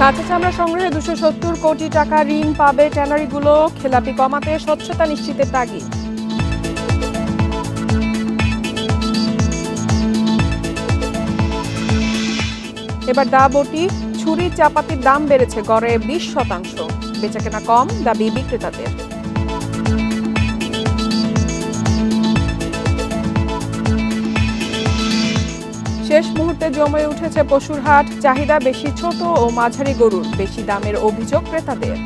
কাঁচা চামড়া সংগ্রহে 270 কোটি টাকা ঋণ পাবে ট্যানারিগুলো, খেলাপি কমাতে স্বচ্ছতা নিশ্চিতের তাগিদ। এবার দা বটি, ছুরি, চাপাতির দাম বেড়েছে গড়ে 20%। বেচাকেনা কম, দাবি বিক্রেতাদের। শেষ মুহূর্তে জমে উঠেছে পশুর হাট, চাহিদা বেশি ছোট ও মাঝারি গরুর, বেশি দামের অভিযোগ ক্রেতাদের।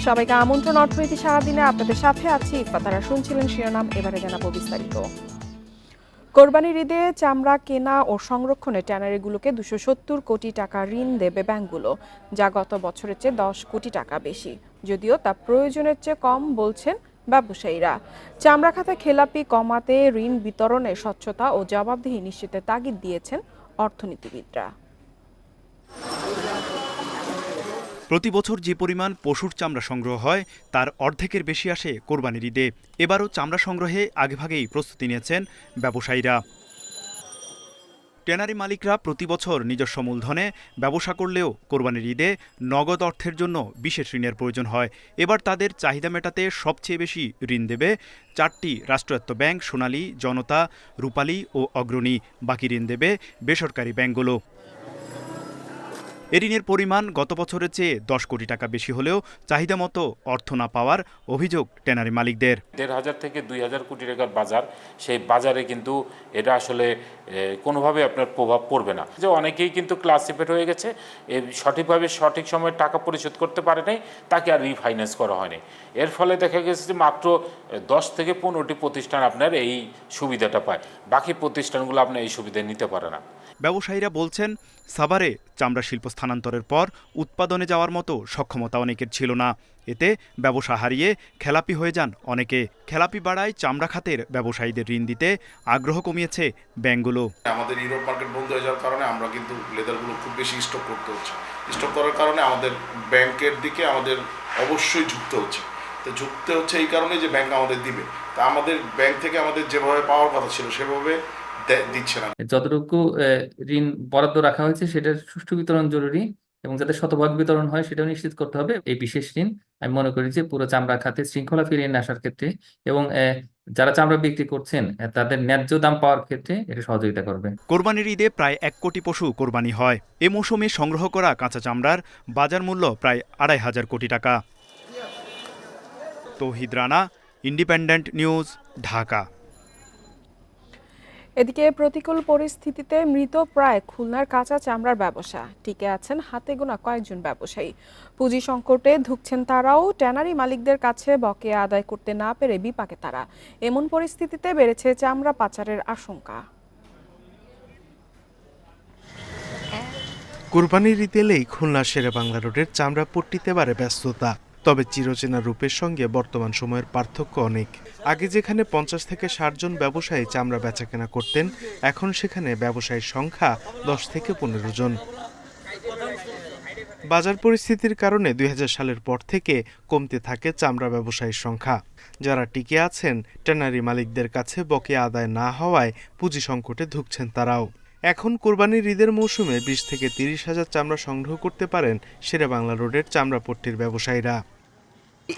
সবাইকে আমন্ত্রণ অর্থনীতি সারাদিনে, আপনাদের সাথে আছি তারা শুনছিলেন শিরোনাম, এবারে জানাবো বিস্তারিত। কোরবানির ঈদে চামড়া কেনা ও সংরক্ষণে ট্যানারিগুলোকে 270 কোটি টাকা ঋণ দেবে ব্যাংকগুলো, যা গত বছরের চেয়ে 10 কোটি টাকা বেশি। যদিও তা প্রয়োজনের চেয়ে কম বলছেন ব্যবসায়ীরা। চামড়া খাতে খেলাপি কমাতে ঋণ বিতরণে স্বচ্ছতা ও জবাবদিহি নিশ্চিতের তাগিদ দিয়েছেন অর্থনীতিবিদরা। প্রতি বছর যে পরিমাণ পশুর চামড়া সংগ্রহ হয় তার অর্ধেকের বেশি আসে কোরবানির ঈদে। এবারও চামড়া সংগ্রহে আগেভাগেই প্রস্তুতি নিয়েছেন ব্যবসায়ীরা। ট্যানারি মালিকরা প্রতি বছর নিজস্ব মূলধনে ব্যবসা করলেও কোরবানির ঈদে নগদ অর্থের জন্য বিশেষ ঋণের প্রয়োজন হয়। এবার তাদের চাহিদা মেটাতে সবচেয়ে বেশি ঋণ দেবে 4টি রাষ্ট্রায়ত্ত ব্যাংক, সোনালী, জনতা, রূপালী ও অগ্রণী। বাকি ঋণ দেবে বেসরকারি ব্যাংকগুলো। এ ঋণের পরিমাণ গত বছরের চেয়ে 10 কোটি টাকা বেশি হলেও চাহিদা মতো অর্থ না পাওয়ার অভিযোগ ট্যানারি মালিকদের। 1,500 থেকে 2,000 কোটি টাকার বাজার, সেই বাজারে কিন্তু এটা আসলে কোনোভাবে আপনার প্রভাব পড়বে না। যে অনেকেই কিন্তু ক্লাসিফাইড হয়ে গেছে, সঠিকভাবে সঠিক সময়ে টাকা পরিশোধ করতে পারে নাই, তাকে আর রিফাইন্যান্স করা হয়নি। এর ফলে দেখা গেছে যে মাত্র 10 থেকে 15টি প্রতিষ্ঠান আপনার এই সুবিধাটা পায়, বাকি প্রতিষ্ঠানগুলো আপনার এই সুবিধা নিতে পারে না। ব্যবসায়ীরা বলছেন, সাভারে চামড়া শিল্প স্থানান্তরের পর উৎপাদনে যাওয়ার মতো সক্ষমতা অনেকের ছিল না। এতে ব্যবসা হারিয়ে খেলাপি হয়ে যান অনেকে। খেলাপি বাড়ায় চামড়া খাতের ব্যবসায়ীদের ঋণ দিতে আগ্রহ কমিয়েছে ব্যাংকগুলো। আমাদের ইউরোপ মার্কেট বন্ধ হয়ে যাওয়ার কারণে আমরা কিন্তু লেদারগুলো খুব বেশি স্টক করতে হচ্ছে। স্টক করার কারণে আমাদের ব্যাংকের দিকে আমাদের অবশ্যই ঝুঁকতে হচ্ছে। তো ঝুঁকতে হচ্ছে এই কারণে যে ব্যাংক আমাদের দিবে, তা আমাদের ব্যাংক থেকে আমাদের যেভাবে পাওয়ার কথা ছিল সেভাবে দিচ্ছে না। যতটুকু ঋণ বরাদ্দ রাখা হয়েছে সেটার সুষ্ঠু বিতরণ জরুরি, এবং যাতে শতভাগ বিতরণ হয় সেটাও নিশ্চিত করতে হবে। এই বিশেষ ঋণ আমি মনে করি যে পুরো চামড়া খাতে শৃঙ্খলা ফিরিয়ে নিয়ে আসার ক্ষেত্রে এবং যারা চামড়া বিক্রি করছেন তাদের ন্যায্য দাম পাওয়ার ক্ষেত্রে এটা সহযোগিতা করবে। কোরবানির ঈদে প্রায় 1 কোটি পশু কোরবানি হয়। এ মৌসুমে সংগ্রহ করা কাঁচা চামড়ার বাজার মূল্য প্রায় 2,500 কোটি টাকা। তৌহিদ রানা, ইন্ডিপেন্ডেন্ট নিউজ, ঢাকা। এদিকে প্রতিকূল পরিস্থিতিতে মৃত প্রায় খুলনার কাঁচা চামড়ার ব্যবসা, টিকে আছেন হাতে গোনা কয়েকজন ব্যবসায়ী। পুঁজি সংকটে ধুঁকছেন তারাও। ট্যানারি মালিকদের কাছে বকেয়া আদায় করতে না পেরে বিপাকে তারা। এমন পরিস্থিতিতে বেড়েছে চামড়া পাচারের আশঙ্কা। কোরবানির ঈদ এলেই খুলনার শেরেবাংলা রোডের চামড়া পট্টিতে বাড়ে ব্যস্ততা। তবে চিরচেনা রূপের সঙ্গে বর্তমান সময়ের পার্থক্য অনেক। আগে যেখানে 50 থেকে 60 জন ব্যবসায়ী চামড়া বেচাকেনা করতেন, এখন সেখানে ব্যবসায়ীর সংখ্যা 10 থেকে 15 জন। বাজার পরিস্থিতির কারণে 2000 সালের পর থেকে কমতে থাকে চামড়া ব্যবসায়ীর সংখ্যা। যারা টিকে আছেন ট্যানারি মালিকদের কাছে বকেয়া আদায় না হওয়ায় পুঁজি সংকটে ধুঁকছেন তারাও। এখন কোরবানির ঈদের মৌসুমে 20 থেকে 30 হাজার চামড়া সংগ্রহ করতে পারেন শেরেবাংলা রোডের চামড়াপট্টির ব্যবসায়ীরা।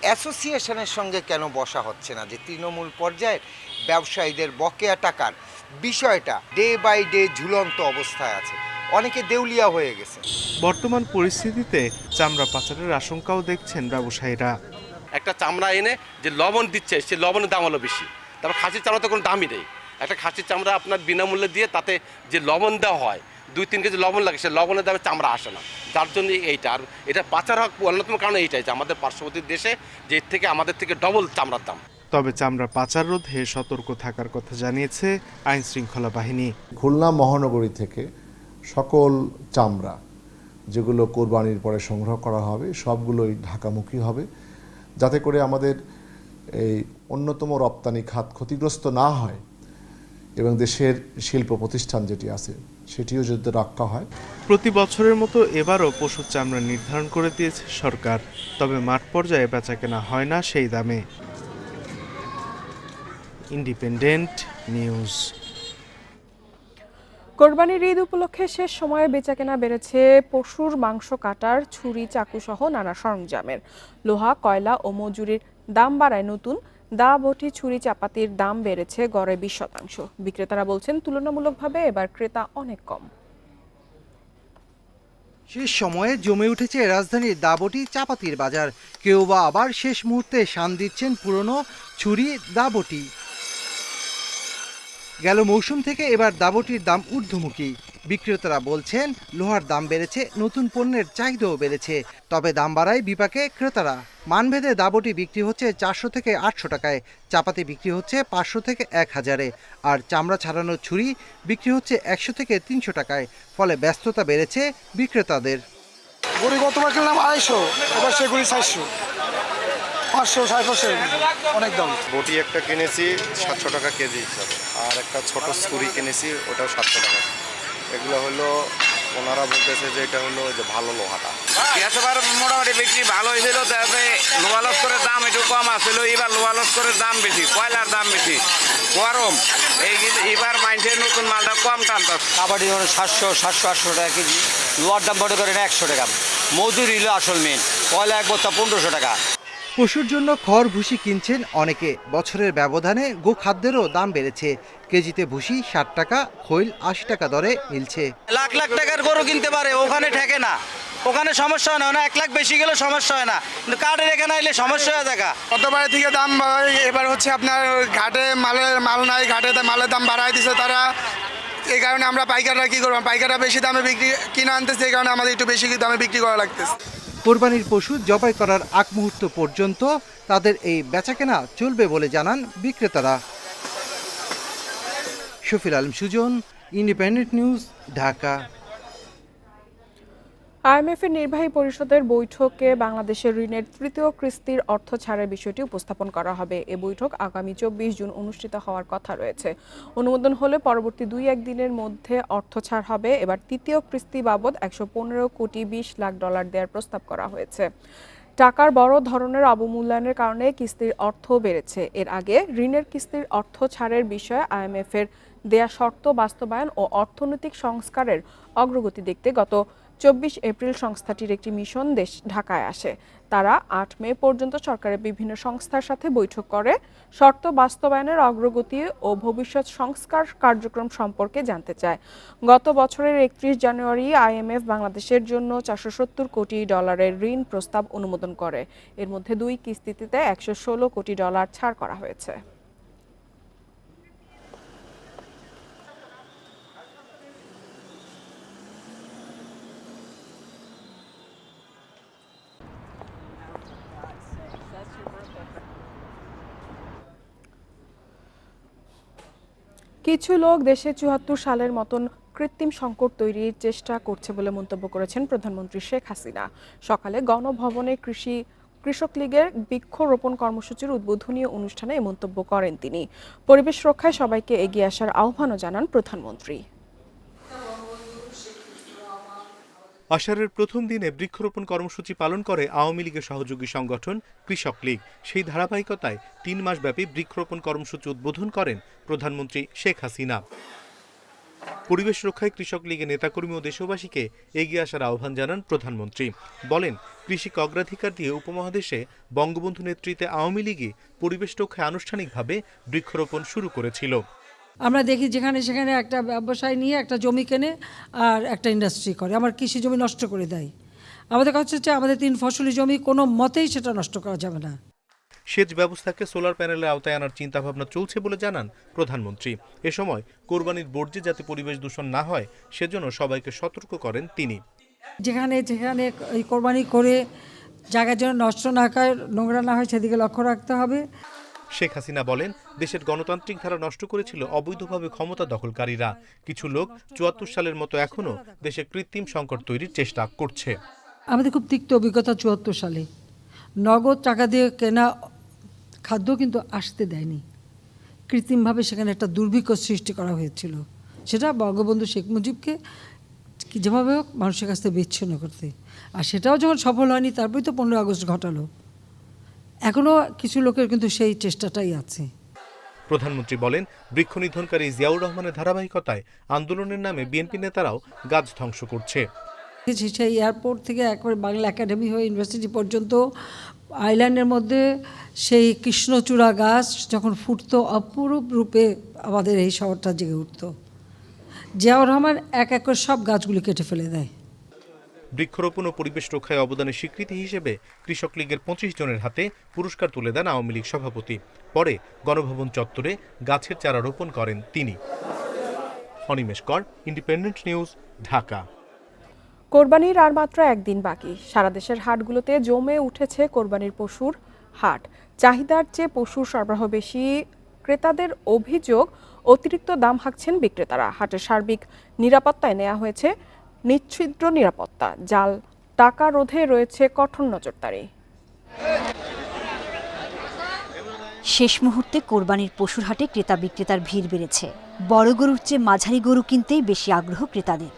অ্যাসোসিয়েশনের সঙ্গে কেন বসা হচ্ছে না যে তৃণমূল পর্যায়ের ব্যবসায়ীদের বকেয়া টাকার বিষয়টা ডে বাই ডে ঝুলন্ত অবস্থায় আছে, অনেকে দেউলিয়া হয়ে গেছে। বর্তমান পরিস্থিতিতে চামড়া পাচারের আশঙ্কাও দেখছেন ব্যবসায়ীরা। একটা চামড়া এনে যে লবণ দিচ্ছে, সে লবণের দাম হলো বেশি। তারপর খাসির চামড়া তো কোনো দামই নেই। একটা খাসির চামড়া আপনার বিনামূল্যে দিয়ে তাতে যে লবণ দেওয়া হয়, 2-3 কেজি লবণ লাগে, সে লবণের দামে চামড়া আসে না। যার জন্য এইটা, আর এটা পাচার হওয়ার অন্যতম কারণ এইটাই যে আমাদের পার্শ্ববর্তী দেশে যে এর থেকে আমাদের থেকে ডবল চামড়ার দাম। তবে চামড়া পাচার রোধে সতর্ক থাকার কথা জানিয়েছে আইন শৃঙ্খলা বাহিনী। খুলনা মহানগরী থেকে সকল চামড়া যেগুলো কোরবানির পরে সংগ্রহ করা হবে সবগুলোই ঢাকামুখী হবে, যাতে করে আমাদের এই অন্যতম রপ্তানি খাত ক্ষতিগ্রস্ত না হয় এবং দেশের শিল্প প্রতিষ্ঠান যেটি আছে সেটিও যদি রক্ষা হয়। প্রতি বছরের মতো এবারও পশুর চামড়া নির্ধারণ করে দিয়েছে সরকার, তবে মাঠ পর্যায়ে বেচাকেনা হয় না সেই দামে। Independent news. কোরবানির ঈদ উপলক্ষে শেষ সময়ে বেচাকেনা বেড়েছে পশুর মাংস কাটার ছুরি, চাকু সহ নানা সরঞ্জামের। লোহা, কয়লা ও মজুরির দাম বাড়ায় নতুন দা, বটি, ছুরি, চাপাতির দাম বেড়েছে গড়ে 20%। বিক্রেতারা বলছেন তুলনামূলকভাবে এবার ক্রেতা অনেক কম। শেষ সময়ে জমে উঠেছে রাজধানীর দাবটি চাপাতির বাজার। কেউ বা আবার শেষ মুহূর্তে শান দিচ্ছেন পুরনো ছুরি, দাবটি। গেল মৌসুম থেকে এবার দাবটির দাম ঊর্ধ্বমুখী। বিক্রেতারা বলছেন লোহার দাম বেড়েছে, নতুন পণ্যের চাহিদাও বেড়েছে। তবে দাম বাড়ায় বিপাকে ক্রেতারা। মানভেদে দাবটি বিক্রি হচ্ছে 400 থেকে 800 টাকায়, চাপাতি বিক্রি হচ্ছে 500 থেকে 1000-এ, আর চামড়া ছাড়ানো ছুরি বিক্রি হচ্ছে 100 থেকে 300 টাকায়। ফলে ব্যস্ততা বেড়েছে বিক্রেতাদের। গড়ি গতবার কিনলাম 250, এবার সেগুলি 400, 500, 550, অনেক দাম। বটি একটা কিনেছি 700 টাকা কেজি হিসাবে, আর একটা ছোট ছুরি কিনেছি, ওটাও 700 টাকা। এগুলো হলো ওনারা বলতেছে যে এটা হলো যে ভালো লোহাটা। এতবার মোটামুটি বিক্রি ভালো হয়েছিল, তাতে লোহা লস্করের দাম একটু কম আসছিল। এবার লোহা লস্করের দাম বেশি, কয়লার দাম বেশি, গরম। এবার মাইন্সের নতুন মালটা কম টানতে। কাবাডি 700-800 টাকা কেজি, লোহার দাম বড় করে 100 টাকা। মজুরি হলো আসল মেন, কয়লা এক বস্তা 1500 টাকা। পশুর জন্য খড় ভুসি কিনছেন অনেকে। বছরের ব্যবধানে গোখাদ্যেরও দাম বেড়েছে। কেজিতে ভুসি 60 টাকা, খৈল 80 টাকা দরে মিলছে। লাখ লাখ টাকার গরু কিনতে পারে, ওখানে ঠেকে না, ওখানে সমস্যা হয় না। 1 লাখ বেশি গেলে সমস্যা হয় না, কিন্তু কার্ডের এখানে এলে সমস্যা হয়ে দেখা। গতবার থেকে দাম এবার হচ্ছে আপনার ঘাটে মাল নাই, ঘাটে মালের দাম বাড়াই দিছে তারা। এই কারণে আমরা পাইকাররা কি করবো, পাইকাররা বেশি দামে কিনে আনতেছে, এই কারণে আমাদের একটু বেশি দামে বিক্রি করা লাগতেছে। কোরবানির পশু জবাই করার আগ মুহূর্ত পর্যন্ত তাদের এই বেচাকেনা চলবে বলে জানান বিক্রেতারা। Shafil Alam Sujan, Independent News, Dhaka. আইএমএফের নির্বাহী পরিষদের বৈঠকে বাংলাদেশের ঋণের তৃতীয় কিস্তির অর্থ ছাড়ের বিষয়টি উপস্থাপন করা হবে। এ বৈঠক আগামী 24 জুন অনুষ্ঠিত হওয়ার কথা রয়েছে। অনুমোদন হলে পরবর্তী 2-1 দিনের মধ্যে অর্থ ছাড় হবে। এবার তৃতীয় কিস্তি বাবদ $115 কোটি 20 লাখ দেওয়ার প্রস্তাব করা হয়েছে। টাকার বড় ধরনের অবমূল্যায়নের কারণে কিস্তির অর্থ বেড়েছে। এর আগে ঋণের কিস্তির অর্থ ছাড়ের বিষয়ে আইএমএফের দেয়া শর্ত বাস্তবায়ন ও অর্থনৈতিক সংস্কারের অগ্রগতি দেখতে গত 24 এপ্রিল সংস্থাটির একটি মিশন ঢাকায় আসে। তারা 8 মে পর্যন্ত সরকারের বিভিন্ন সংস্থার সাথে বৈঠক করে শর্ত বাস্তবায়নের অগ্রগতি ও ভবিষ্যৎ সংস্কার কার্যক্রম সম্পর্কে জানতে চায়। গত বছরের 31 জানুয়ারি আইএমএফ বাংলাদেশের জন্য $470 কোটি ঋণ প্রস্তাব অনুমোদন করে। এর মধ্যে 2 কিস্তিতে $116 কোটি ছাড় করা হয়েছে। কিছু লোক দেশে 74 সালের মতন কৃত্রিম সংকট তৈরির চেষ্টা করছে বলে মন্তব্য করেছেন প্রধানমন্ত্রী শেখ হাসিনা। সকালে গণভবনে কৃষক লীগের বৃক্ষরোপণ কর্মসূচির উদ্বোধনী অনুষ্ঠানে এই মন্তব্য করেন তিনি। পরিবেশ রক্ষায় সবাইকে এগিয়ে আসার আহ্বানও জানান প্রধানমন্ত্রী। আষাঢ়ের প্রথম দিনে বৃক্ষরোপণ কর্মসূচি পালন করে আওয়ামী লীগের সহযোগী সংগঠন কৃষক লীগ। সেই ধারাবাহিকতায় 3 মাসব্যাপী বৃক্ষরোপণ কর্মসূচি উদ্বোধন করেন প্রধানমন্ত্রী শেখ হাসিনা। পরিবেশ রক্ষায় কৃষক লীগের নেতাকর্মী ও দেশবাসীকে এগিয়ে আসার আহ্বান জানান প্রধানমন্ত্রী। বলেন, কৃষিকে অগ্রাধিকার দিয়ে উপমহাদেশে বঙ্গবন্ধু নেতৃত্বে আওয়ামী লীগই পরিবেশ রক্ষায় আনুষ্ঠানিকভাবে বৃক্ষরোপণ শুরু করেছিল। আমরা দেখি যেখানে সেখানে একটা ব্যবসায় নিয়ে একটা জমি কেনে আর একটা ইন্ডাস্ট্রি করে, আমার কৃষি জমি নষ্ট করে দেয়। আমাদের কাছে হচ্ছে আমাদের 3 ফসলি জমি কোনো মতেই সেটা নষ্ট করা যাবে না। সেচ ব্যবস্থাকে সোলার প্যানেলের আওতায় আনার চিন্তাভাবনা চলছে বলে জানান প্রধানমন্ত্রী। এ সময় কোরবানির বর্জ্যে যাতে পরিবেশ দূষণ না হয় সেজন্য সবাইকে সতর্ক করেন তিনি। যেখানে যেখানে এই কোরবানি করে জায়গা যেন নষ্ট না হয়, নোংরা না হয়, সেদিকে লক্ষ্য রাখতে হবে। শেখ হাসিনা বলেন, দেশের গণতান্ত্রিক ধারা নষ্ট করেছিল অবৈধভাবে ক্ষমতা দখলকারীরা। কিছু লোক 74 সালের মতো এখনো দেশে কৃত্রিম সংকট তৈরির চেষ্টা করছে। আমাদের খুব তিক্ত অভিজ্ঞতা 74 সালে নগদ টাকা দিয়ে কেনা খাদ্য কিন্তু আসতে দেয়নি, কৃত্রিমভাবে সেখানে একটা দুর্ভিক্ষ সৃষ্টি করা হয়েছিল। সেটা বঙ্গবন্ধু শেখ মুজিবকে যেভাবে হোক মানুষের কাছ থেকে বিচ্ছিন্ন করতে, আর সেটাও যখন সফল হয়নি তারপরেই তো 15 আগস্ট ঘটালো। এখনও কিছু লোকের কিন্তু সেই চেষ্টাটাই আছে। প্রধানমন্ত্রী বলেন, বৃক্ষ নিধনকারী জিয়াউর রহমানের ধারাবাহিকতায় আন্দোলনের নামে বিএনপি নেতারাও গাছ ধ্বংস করছে। সেই এয়ারপোর্ট থেকে একবারে বাংলা একাডেমি হয়ে ইউনিভার্সিটি পর্যন্ত আইল্যান্ডের মধ্যে সেই কৃষ্ণচূড়া গাছ যখন ফুটতো, অপরূপ রূপে আমাদের এই শহরটা জেগে উঠত। জিয়াউর রহমান এক এক করে সব গাছগুলি কেটে ফেলে দেয়। বৃক্ষরোপণ ও পরিবেশ রক্ষায় অবদানের স্বীকৃতি হিসেবে কৃষক লীগের 25 জনের হাতে পুরস্কার তুলে দেন আওয়ামী লীগ সভাপতি। পরে গণভবন চত্বরে গাছের চারা রোপণ করেন তিনি। অনিমেষ কর, ইন্ডিপেন্ডেন্ট নিউজ, ঢাকা। কোরবানির আর মাত্র একদিন বাকি। সারা দেশের হাটগুলোতে জমে উঠেছে কোরবানির পশুর হাট। চাহিদার চেয়ে পশুর সরবরাহ বেশি। ক্রেতাদের অভিযোগ, অতিরিক্ত দাম হাঁকছেন বিক্রেতারা। হাটের সার্বিক নিরাপত্তায় নেওয়া হয়েছে নিশ্ছিদ্র নিরাপত্তা। জাল টাকা রোধে রয়েছে কঠোর নজরদারি। শেষ মুহূর্তে কোরবানির পশুর হাটে ক্রেতা বিক্রেতার ভিড় বেড়েছে। বড় গরুর চেয়ে মাঝারি গরু কিনতেই বেশি আগ্রহ ক্রেতাদের।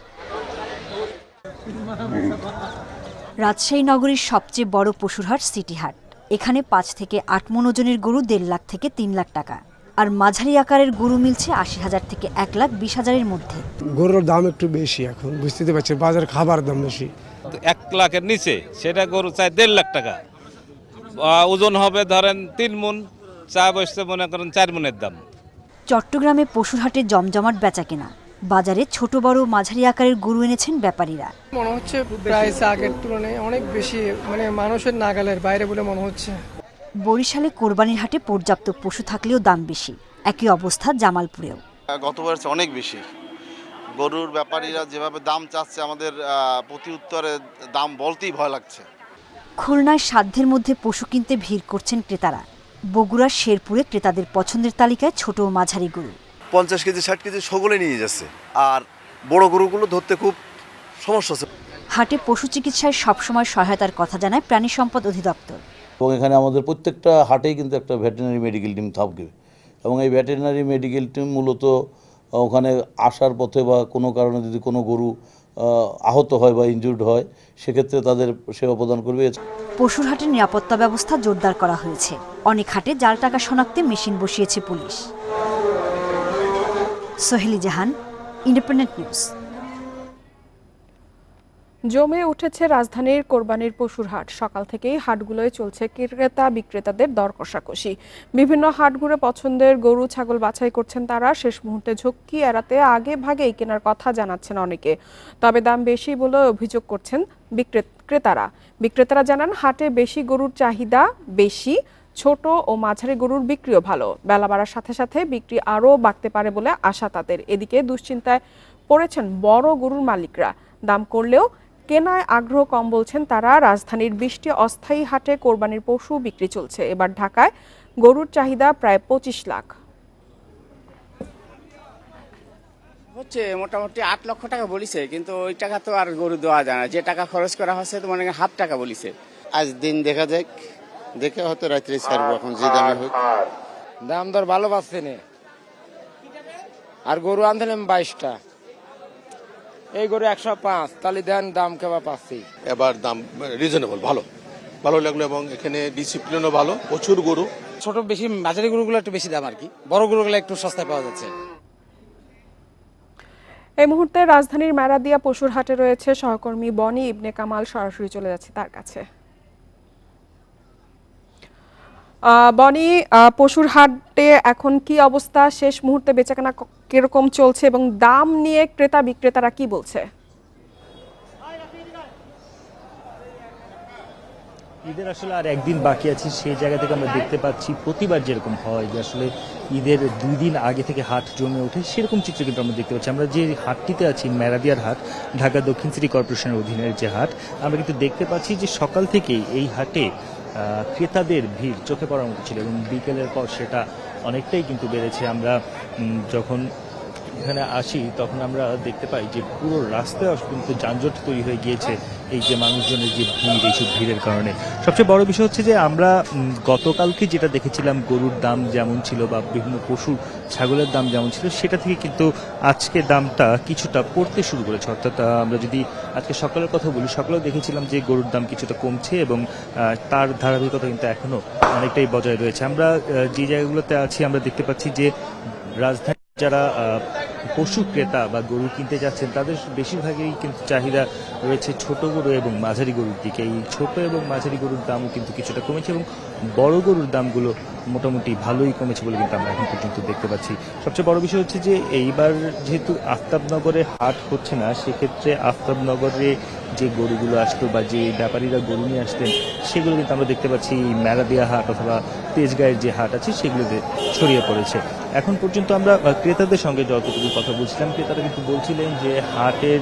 রাজশাহী নগরীর সবচেয়ে বড় পশুর হাট সিটি হাট। এখানে 5 থেকে 8 মণ ওজনের গরু 1.5 লাখ থেকে 3 লাখ টাকা, আর মাঝারি আকারের গরু মিলছে 80,000 থেকে 1,20,000-এর মধ্যে। গরুর দাম একটু বেশি, এখন বুঝতে পারছেন বাজার খাবার দাম বেশি। 1 লাখের নিচে সেটা গরু চাই 1.5 লাখ টাকা, ওজন হবে ধরেন 3 মণ, চা বসতে মনে করেন 4 মণের দাম। চট্টগ্রামে পশুর হাটে জমজমাট বেচাকেনা। বাজারে ছোট বড় মাঝারি আকারের গরু এনেছেন ব্যাপারীরা। মনে হচ্ছে প্রাইস আগের তুলনায় অনেক বেশি, মানে মানুষের নাগালের বাইরে বলে মনে হচ্ছে। বরিশালে কোরবানির হাটে পর্যাপ্ত পশু থাকলেও দাম বেশি। একই অবস্থা জামালপুরেও। গতবার অনেক বেশি। গরুর ব্যাপারীরা যেভাবে দাম চাচ্ছে, আমাদের প্রতি উত্তরে দাম বলতেই ভয় লাগছে। খুলনায় সাধ্যের মধ্যে পশু কিনতে ভিড় করছেন ক্রেতারা। বগুড়ার শেরপুরে ক্রেতাদের পছন্দের তালিকায় ছোট ও মাঝারি গরু। 50 কেজি 60 কেজি সকলে নিয়ে যাচ্ছে, আর বড় গরুগুলো ধরতে খুব সমস্যা হচ্ছে। হাটে পশু চিকিৎসায় সবসময় সহায়তার কথা জানায় প্রাণী সম্পদ অধিদপ্তর। এবং এখানে আমাদের প্রত্যেকটা হাটেই কিন্তু একটা ভেটেরিনারি মেডিকেল টিম থাকবে, এবং এই ভেটেরিনারি মেডিকেল টিম মূলত ওখানে আসার পথে বা কোনো কারণে যদি কোনো গরু আহত হয় বা ইনজুর্ড হয়, সেক্ষেত্রে তাদের সেবা প্রদান করবে। পশুর হাটের নিরাপত্তা ব্যবস্থা জোরদার করা হয়েছে। অনেক হাটে জাল টাকা শনাক্তে মেশিন বসিয়েছে পুলিশ। সোহেলি জাহান, ইন্ডিপেন্ডেন্ট নিউজ। জমে উঠেছে রাজধানীর কোরবানির পশুর হাট। সকাল থেকেই হাটগুলোয় চলছে ক্রেতা বিক্রেতাদের দর কষাকষি। বিভিন্ন হাট ঘুরে পছন্দের গরু ছাগল বাছাই করছেন তারা। শেষ মুহূর্তে ঝক্কি এড়াতে আগে ভাগেই কেনার কথা জানাচ্ছেন অনেকে, তবে দাম বেশি বলে অভিযোগ করছেন ক্রেতারা। বিক্রেতারা জানান, হাটে বেশি গরুর চাহিদা বেশি, ছোট ও মাঝারি গরুর বিক্রিও ভালো। বেলা বাড়ার সাথে সাথে বিক্রি আরও বাড়তে পারে বলে আশা তাদের। এদিকে দুশ্চিন্তায় পড়েছেন বড় গরুর মালিকরা। দাম করলেও কেনায় আগ্রহ কম বলছেন তারা। রাজধানীর 20টি অস্থায়ী হাটে কোরবানির পশু বিক্রি চলছে। এবার ঢাকায় গরুর চাহিদা প্রায় 25 লাখ। হচ্ছে মোটামুটি 8 লক্ষ টাকা বলিছে, কিন্তু ওই টাকা তো আর গরু দেওয়া যায় না। যে টাকা খরচ করা হচ্ছে তো মানে হাফ টাকা বলিছে। আজ দিন দেখা যাক, দেখে হয়তো রাত্রে ছাড়বো, এখন যে দামে হোক। দাম দর ভালো পাচ্ছে না, আর গরু আনছিলাম 22টা, এই গরু 105, তাহলে দেন দাম কেবা পাচ্ছি। এবার দাম রিজনেবল, ভালো লাগলো, এবং এখানে ডিসিপ্লিনও ভালো, প্রচুর গরু। ছোট বেশি মাঝারি গরুগুলো একটু বেশি দাম আর কি, বড় গরুগুলো একটু সস্তায় পাওয়া যাচ্ছে। এই মুহূর্তে রাজধানীর মেরাদিয়া পশুর হাটে রয়েছে সহকর্মী বনি ইবনে কামাল। সরাসরি চলে যাচ্ছে তার কাছে। বনি, পশুর হাটে এখন কি অবস্থা? শেষ মুহূর্তে বেচাকেনা কিরকম চলছে এবং দাম নিয়ে ক্রেতা বিক্রেতারা কি বলছে? ঈদের আসলে আর একদিন বাকি আছে, সেই জায়গা থেকে আমরা দেখতে পাচ্ছি প্রতিবার যেরকম হয় যে আসলে ঈদের 2 দিন আগে থেকে হাট জমে ওঠে, সেরকম চিত্র কিন্তু আমরা দেখতে পাচ্ছি। আমরা যে হাটটিতে আছি, মেরাদিয়ার হাট, ঢাকা দক্ষিণ সিটি কর্পোরেশনের অধীনের যে হাট, আমরা কিন্তু দেখতে পাচ্ছি যে সকাল থেকেই এই হাটে ক্রেতাদের ভিড় চোখে পড়ার মতো ছিল, এবং বিকেলের পর সেটা অনেকটাই কিন্তু বেড়েছে। আমরা যখন এখানে আসি তখন আমরা দেখতে পাই যে পুরো রাস্তায় কিন্তু যানজট তৈরি হয়ে গিয়েছে এই যে মানুষজনের যে ভিড়, এইসব ভিড়ের কারণে। সবচেয়ে বড় বিষয় হচ্ছে যে আমরা গতকালকে যেটা দেখেছিলাম গরুর দাম যেমন ছিল বা বিভিন্ন পশু ছাগলের দাম যেমন ছিল, সেটা থেকে কিন্তু আজকে দামটা কিছুটা পড়তে শুরু করেছে। অর্থাৎ আমরা যদি আজকে সকালের কথা বলি, সকালেও দেখেছিলাম যে গরুর দাম কিছুটা কমছে এবং তার ধারাবাহিকতা কিন্তু এখনো অনেকটাই বজায় রয়েছে। আমরা যে জায়গাগুলোতে আছি আমরা দেখতে পাচ্ছি যে রাজধানী যারা পশু ক্রেতা বা গরু কিনতে যাচ্ছেন তাদের বেশিরভাগই কিন্তু চাহিদা রয়েছে ছোট গরু এবং মাঝারি গরুর দিকে। এই ছোট এবং মাঝারি গরুর দামও কিন্তু কিছুটা কমেছে এবং বড় গরুর দামগুলো মোটামুটি ভালোই কমেছে বলে কিন্তু আমরা এখন পর্যন্ত দেখতে পাচ্ছি। সবচেয়ে বড় বিষয় হচ্ছে যে এইবার যেহেতু আফতাবনগরে হাট হচ্ছে না, সেক্ষেত্রে আফতাবনগরে যে গরুগুলো আসতো বা যে ব্যাপারীরা গরু নিয়ে আসতেন সেগুলো কিন্তু আমরা দেখতে পাচ্ছি মেরাদিয়া হাট অথবা তেজগাঁয়ের যে হাট আছে সেগুলোতে ছড়িয়ে পড়েছে। এখন পর্যন্ত আমরা ক্রেতাদের সঙ্গে যতটুকু কথা বলছিলাম, ক্রেতারা কিন্তু বলছিলেন যে হাটের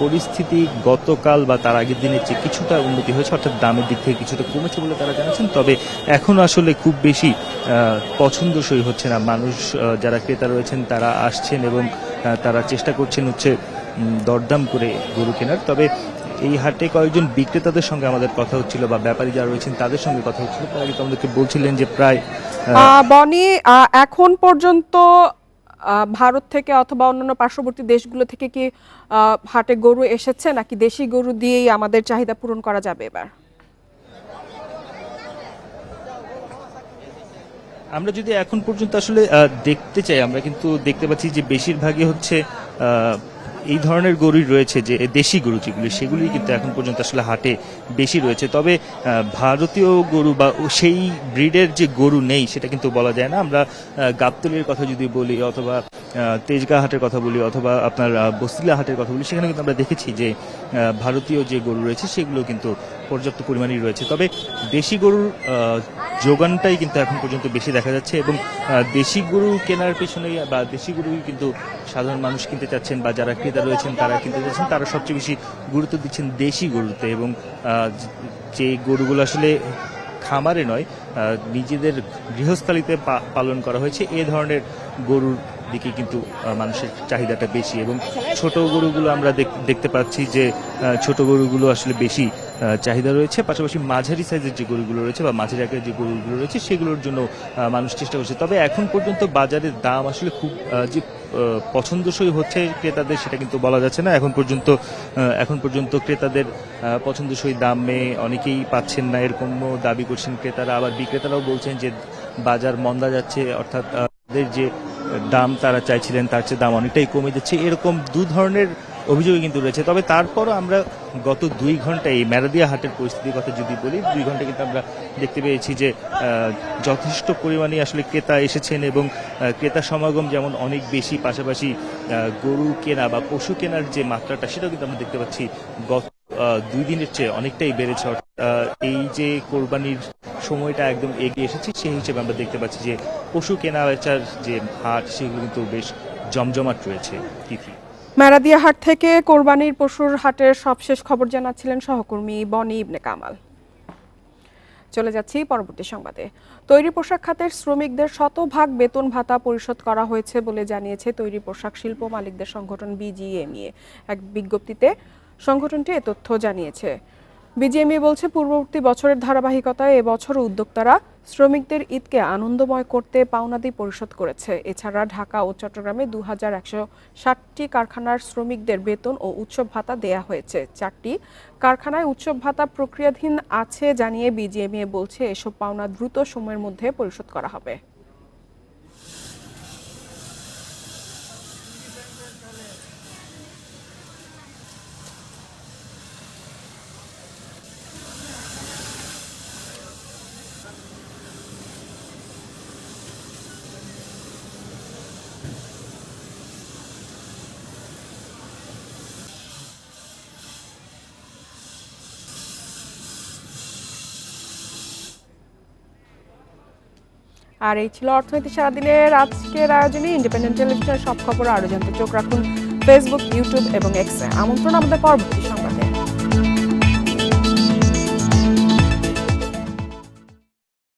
পরিস্থিতি গতকাল বা তার আগের দিনের চেয়ে কিছুটা উন্নতি হয়েছে, অর্থাৎ দামের দিক থেকে কিছুটা কমেছে বলে তারা জানাচ্ছেন। তবে এখন আসলে খুব বেশি পছন্দসই হচ্ছে না। মানুষ যারা ক্রেতা রয়েছেন তারা আসছেন এবং তারা চেষ্টা করছেন হচ্ছে দরদাম করে গরু কেনার। তবে এই হাটে কয়েকজন বিক্রেতাদের সঙ্গে আমাদের কথা হচ্ছিল বা ব্যাপারী যারা রয়েছেন তাদের সঙ্গে কথা হচ্ছিল, তারা কিন্তু আমাদেরকে বলছিলেন যে প্রায় বনি এখন পর্যন্ত ভারত থেকে অথবা অন্যান্য পার্শ্ববর্তী দেশগুলো থেকে কি হাটে গরু এসেছে, নাকি দেশি গরু দিয়েই আমাদের চাহিদা পূরণ করা যাবে এবার? আমরা যদি এখন পর্যন্ত আসলে দেখতে চাই, আমরা কিন্তু দেখতে পাচ্ছি যে বেশিরভাগই হচ্ছে এই ধরনের গরুই রয়েছে, যে দেশি গরু যেগুলি সেগুলি কিন্তু এখন পর্যন্ত আসলে হাটে বেশি রয়েছে। তবে ভারতীয় গরু বা সেই ব্রিডের যে গরু নেই সেটা কিন্তু বলা যায় না। আমরা গাবতলীর কথা যদি বলি অথবা তেজগাঁ হাটের কথা বলি অথবা আপনার বস্তিলা হাটের কথা বলি, সেখানে কিন্তু আমরা দেখেছি যে ভারতীয় যে গরু রয়েছে সেগুলো কিন্তু পর্যাপ্ত পরিমাণেই রয়েছে। তবে দেশি গরুর যোগানটাই কিন্তু এখন পর্যন্ত বেশি দেখা যাচ্ছে এবং দেশি গরু কেনার পেছনে বা দেশি গরুই কিন্তু সাধারণ মানুষ কিনতে চাচ্ছেন বা যারা ক্রেতা রয়েছেন তারা কিনতে চাচ্ছেন, তারা সবচেয়ে বেশি গুরুত্ব দিচ্ছেন দেশি গরুতে। এবং যে গরুগুলো আসলে খামারে নয়, নিজেদের গৃহস্থালিতে পালন করা হয়েছে, এ ধরনের গরুর দিকে কিন্তু মানুষের চাহিদাটা বেশি। এবং ছোট গরুগুলো আমরা দেখতে পাচ্ছি যে ছোট গরুগুলো আসলে বেশি চাহিদা রয়েছে। পাশাপাশি মাঝারি সাইজের যে গরুগুলো রয়েছে বা মাঝারি আকারের যে গরুগুলো রয়েছে সেগুলোর জন্য মানুষ চেষ্টা করছে। তবে এখন পর্যন্ত বাজারের দাম আসলে খুব যে পছন্দসই হচ্ছে ক্রেতাদের সেটা কিন্তু বলা যাচ্ছে না। এখন পর্যন্ত ক্রেতাদের পছন্দসই দামে অনেকেই পাচ্ছেন না, এরকমও দাবি করছেন ক্রেতারা। আবার বিক্রেতারাও বলছেন যে বাজার মন্দা যাচ্ছে, অর্থাৎ তাদের যে দাম তারা চাইছিলেন তার চেয়ে দাম অনেকটাই কমে যাচ্ছে, এরকম দু ধরনের অভিযোগ কিন্তু রয়েছে। তবে তারপরও আমরা গত 2 ঘন্টায় এই মেরাদিয়া হাটের পরিস্থিতির কথা যদি বলি, 2 ঘন্টা কিন্তু আমরা দেখতে পেয়েছি যে যথেষ্ট পরিমাণে আসলে ক্রেতা এসেছেন এবং ক্রেতা সমাগম যেমন অনেক বেশি, পাশাপাশি গরু কেনা বা পশু কেনার যে মাত্রাটা সেটাও কিন্তু আমরা দেখতে পাচ্ছি গত 2 দিনের চেয়ে অনেকটাই বেড়েছে। এই যে কোরবানির সময়টা একদম এগিয়ে এসেছে, সেই হিসেবে আমরা দেখতে পাচ্ছি যে পশু কেনা বেচার যে হাট সেগুলো কিন্তু বেশ জমজমাট রয়েছে। মেরাদিয়া হাট থেকে কোরবানির পশুর হাটের সবশেষ খবর জানাচ্ছিলেন সহকর্মী বনি ইবনে কামাল। চলে যাচ্ছি পরবর্তী সংবাদে। তৈরি পোশাক খাতের শ্রমিকদের শতভাগ বেতন ভাতা পরিশোধ করা হয়েছে বলে জানিয়েছে তৈরি পোশাক শিল্প মালিকদের সংগঠন বিজিএমইএ। এক বিজ্ঞপ্তিতে সংগঠনটি এ তথ্য জানিয়েছে। বিজিএমইএ বলছে, পূর্ববর্তী বছরের ধারাবাহিকতায় এবছর উদ্যোক্তারা শ্রমিকদের ঈদকে আনন্দময় করতে পাওনাদি পরিশোধ করেছে। এছাড়া ঢাকা ও চট্টগ্রামে 2160টি কারখানার শ্রমিকদের বেতন ও উৎসব ভাতা দেয়া হয়েছে। 4টি কারখানায় উৎসব ভাতা প্রক্রিয়াধীন আছে জানিয়ে বিজিএমইএ বলছে, এসব পাওনা দ্রুত সময়ের মধ্যে পরিশোধ করা হবে। আর এই ছিল অর্থনীতি সারাদিনের আজকের আয়োজনে। ইন্ডিপেন্ডেন্ট টেলিভিশনের সব খবর আরো জানতে চোখ রাখুন ফেসবুক, ইউটিউব এবং এক্সে। আমন্ত্রণ আমাদের পরবর্তী